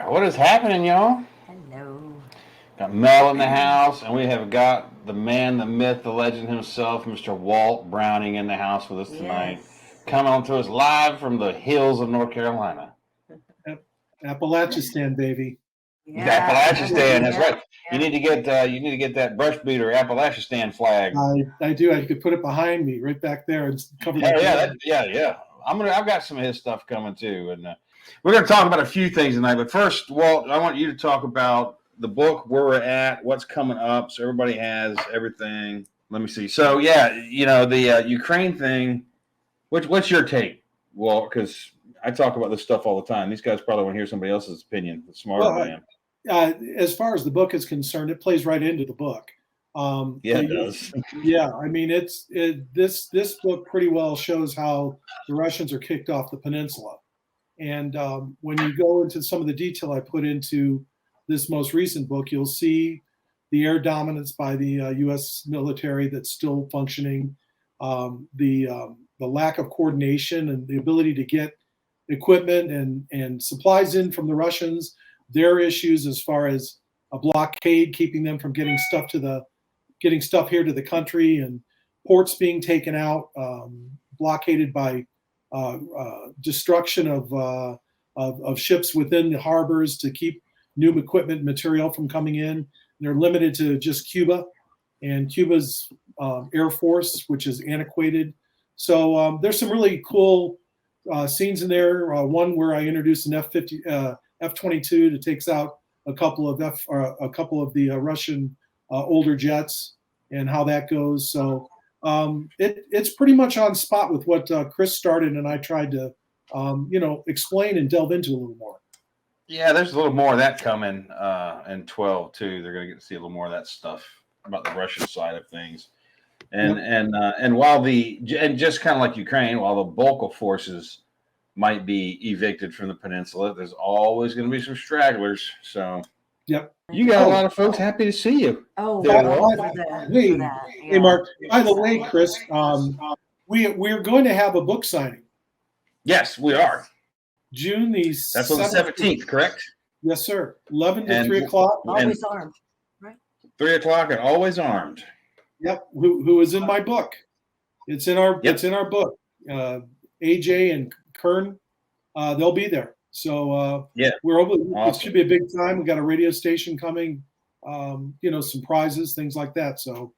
What is happening, y'all? Hello. Got Mel in the house, and we have got the man, the myth, the legend himself, Mr. Walt Browning, in the house with us tonight. Yes. Coming on to us live from the hills of North Carolina. Appalachian, baby. The Appalachian, that's Yeah. right. You need to get that brush beater Appalachian flag. I do. I could put it behind me, right back there, and cover Hell that. yeah. I've got some of his stuff coming too, and we're gonna talk about a few things tonight. But first, Walt, I want you to talk about the book, where we're at, what's coming up, so everybody has everything. Let me see. So yeah, the Ukraine thing. What's your take, Walt? Because I talk about this stuff all the time. These guys probably want to hear somebody else's opinion. The smarter I am. As far as the book is concerned, it plays right into the book. Yeah, it does. Yeah, I mean, this book pretty well shows how the Russians are kicked off the peninsula, and when you go into some of the detail I put into this most recent book, you'll see the air dominance by the U.S. military that's still functioning, the lack of coordination and the ability to get equipment and supplies in from the Russians, their issues as far as a blockade keeping them from getting stuff here to the country, and ports being taken out, blockaded by destruction of ships within the harbors to keep new equipment material from coming in. They're limited to just Cuba and Cuba's Air Force, which is antiquated. So there's some really cool scenes in there. One where I introduced an F-22 that takes out a couple of the Russian older jets and how that goes. So it's pretty much on spot with what Chris started, and I tried to explain and delve into a little more. Yeah, there's a little more of that coming in 12 too. They're going to get to see a little more of that stuff about the Russian side of things, and while just kind of like Ukraine, while the bulk of forces might be evicted from the peninsula, there's always going to be some stragglers. So, yep, you got a lot of folks happy to see you. Hey, Mark. By the way, Chris, we're going to have a book signing. Yes, we are. June the That's on the 17th, correct? Yes, sir. 11 to 3 o'clock. Always armed, right? 3 o'clock and always armed. Yep. Who is in my book? It's in our book. AJ and Kern, they'll be there. So we're over. Awesome. It should be a big time. We got a radio station coming. Some prizes, things like that. So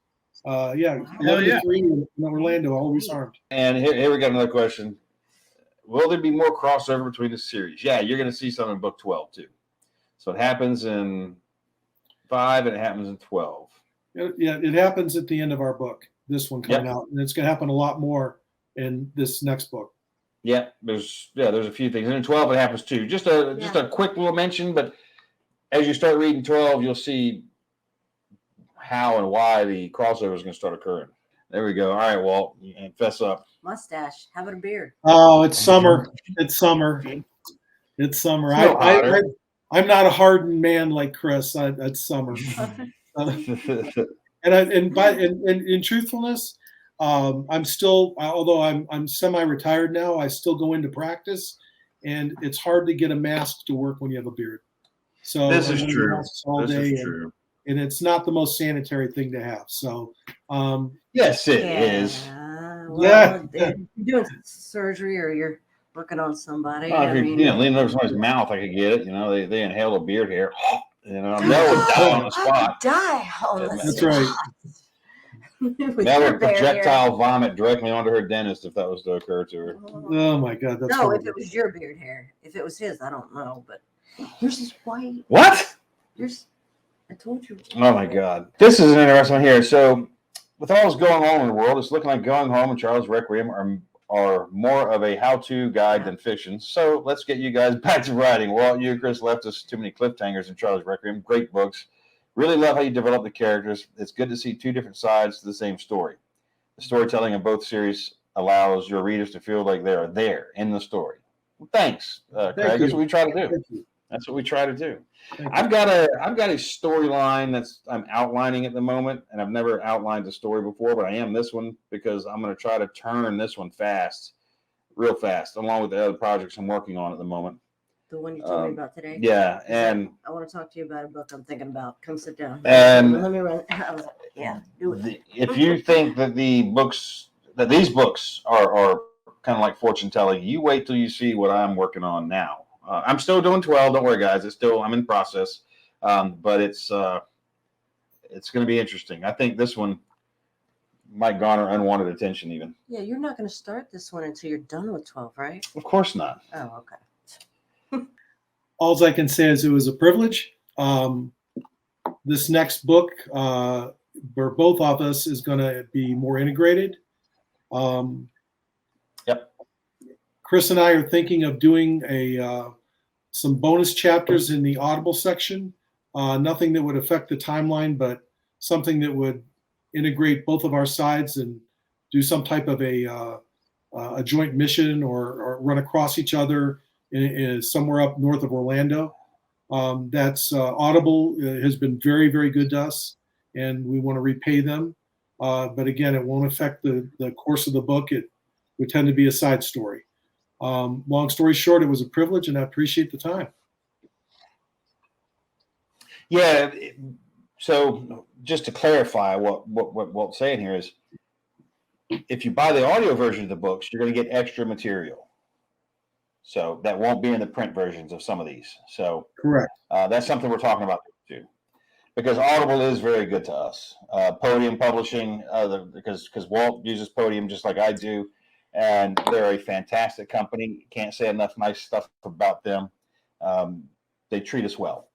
11 to 3 in Orlando, always armed. And here we got another question. Will there be more crossover between the series? Yeah, you're going to see some in book 12 too. So it happens in 5 and it happens in 12. Yeah, it happens at the end of our book, this one coming out, and it's going to happen a lot more in this next book. Yeah, there's a few things. And in 12 it happens too. Just a quick little mention, but as you start reading 12, you'll see how and why the crossover is going to start occurring. There we go. All right, Walt, fess up. Mustache, having a beard. Oh, it's summer. It's summer. It's summer. I'm not a hardened man like Chris. It's summer. And in truthfulness, I'm still, although I'm semi-retired now, I still go into practice, and it's hard to get a mask to work when you have a beard. So this is true. And it's not the most sanitary thing to have. So yes, it is. Well, you're doing surgery or you're working on somebody. Well, if you're leaning over somebody's mouth, I could get it. They inhale a beard hair. Mel would die on the spot. That's right. Mel would projectile vomit directly onto her dentist if that was to occur to her. Oh my God! That's horrible. If it was your beard hair. If it was his, I don't know. But yours is white. What? I told you. Oh my God! This is an interesting one here. So, with all that's going on in the world, it's looking like Going Home and Charles Requiem are more of a how-to guide than fiction. So let's get you guys back to writing. Walt, you and Chris left us too many cliffhangers in Charles Requiem. Great books. Really love how you develop the characters. It's good to see two different sides to the same story. The storytelling in both series allows your readers to feel like they are there in the story. Well, thanks, Craig. That's what we try to do. That's what we try to do. I've got a storyline I'm outlining at the moment, and I've never outlined a story before, but I am this one because I'm going to try to turn this one real fast, along with the other projects I'm working on at the moment. The one you told me about today. Yeah, and I want to talk to you about a book I'm thinking about. Come sit down. And let me run. I was like, yeah, do it. if you think that these books are kind of like fortune telling, you wait till you see what I'm working on now. I'm still doing 12. Don't worry, guys. I'm in process, but it's going to be interesting. I think this one might garner unwanted attention even. Yeah, you're not going to start this one until you're done with 12, right? Of course not. Oh, okay. All I can say is it was a privilege. This next book, for both of us, is going to be more integrated. Yep. Chris and I are thinking of doing some bonus chapters in the Audible section. Nothing that would affect the timeline, but something that would integrate both of our sides and do some type of a joint mission or run across each other in somewhere up north of Orlando. That's Audible has been very, very good to us, and we want to repay them. But again, it won't affect the course of the book. It would tend to be a side story. Long story short, it was a privilege, and I appreciate the time. Yeah. So just to clarify what Walt's saying here is, if you buy the audio version of the books, you're going to get extra material. So that won't be in the print versions of some of these. So Correct. That's something we're talking about too, because Audible is very good to us. Podium Publishing, because Walt uses Podium just like I do, and they're a fantastic company. Can't say enough nice stuff about them. They treat us well.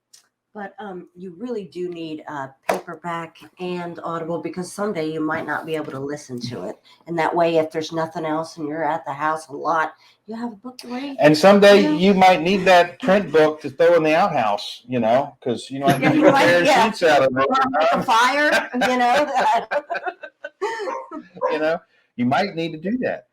But you really do need paperback and Audible, because someday you might not be able to listen to it. And that way, if there's nothing else and you're at the house a lot, you have a book to read. And someday you might need that print book to throw in the outhouse, because you might be tearing sheets out of it. Or make a fire, You might need to do that.